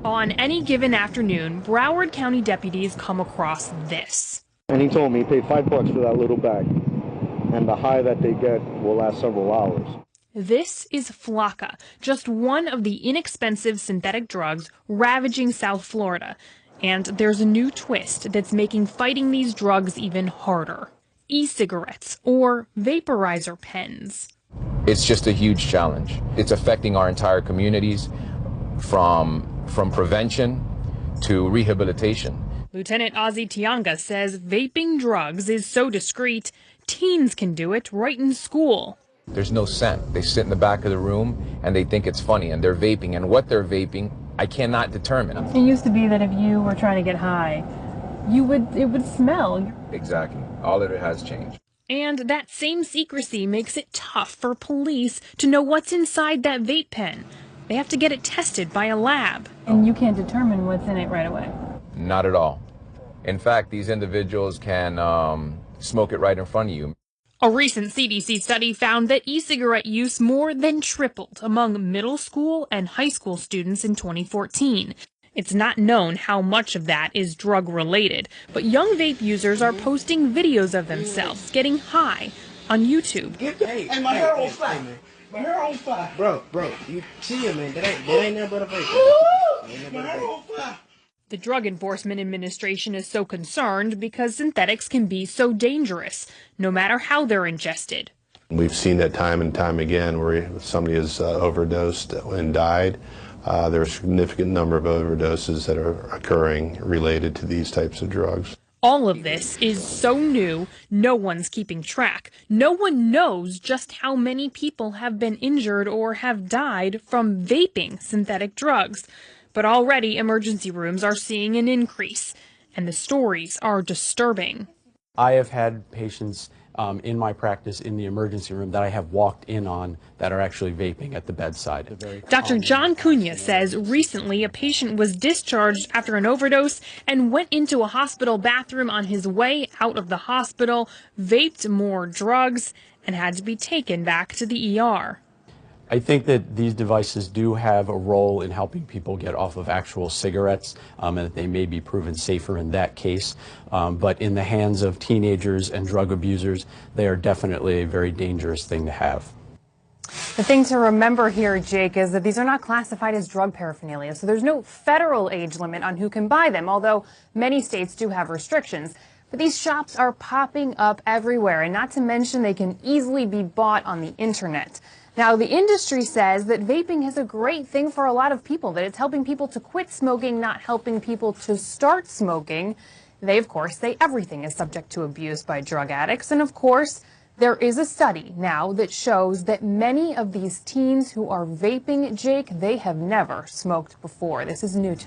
On any given afternoon, Broward County deputies come across this. And he told me he paid $5 for that little bag, and the high that they get will last several hours. This is Flocka, just one of the inexpensive synthetic drugs ravaging South Florida. And there's a new twist that's making fighting these drugs even harder. E-cigarettes, or vaporizer pens. It's just a huge challenge. It's affecting our entire communities from prevention to rehabilitation. Lieutenant Ozzy Tianga says vaping drugs is so discreet, teens can do it right in school. There's no scent. They sit in the back of the room and they think it's funny, and they're vaping, and what they're vaping, I cannot determine. It used to be that if you were trying to get high, it would smell. Exactly. All of it has changed. And that same secrecy makes it tough for police to know what's inside that vape pen. They have to get it tested by a lab. And you can't determine what's in it right away. Not at all. In fact, these individuals can smoke it right in front of you. A recent CDC study found that e-cigarette use more than tripled among middle school and high school students in 2014. It's not known how much of that is drug-related, but young vape users are posting videos of themselves getting high on YouTube. Hey, my hair on fire. My hair on fire. Bro, you chill, man. That ain't nothing but a vape. My hair on fire. The Drug Enforcement Administration is so concerned because synthetics can be so dangerous, no matter how they're ingested. We've seen that time and time again where somebody has overdosed and died. There are a significant number of overdoses that are occurring related to these types of drugs. All of this is so new, no one's keeping track. No one knows just how many people have been injured or have died from vaping synthetic drugs. But already emergency rooms are seeing an increase, and the stories are disturbing. I have had patients in my practice in the emergency room that I have walked in on that are actually vaping at the bedside. Dr. John Cunha says recently a patient was discharged after an overdose and went into a hospital bathroom on his way out of the hospital, vaped more drugs, and had to be taken back to the ER. I think that these devices do have a role in helping people get off of actual cigarettes, and that they may be proven safer in that case. But in the hands of teenagers and drug abusers, they are definitely a very dangerous thing to have. The thing to remember here, Jake, is that these are not classified as drug paraphernalia, so there's no federal age limit on who can buy them, although many states do have restrictions. But these shops are popping up everywhere, and not to mention they can easily be bought on the internet. Now, the industry says that vaping is a great thing for a lot of people, that it's helping people to quit smoking, not helping people to start smoking. They, of course, say everything is subject to abuse by drug addicts. And, of course, there is a study now that shows that many of these teens who are vaping, Jake, they have never smoked before. This is new to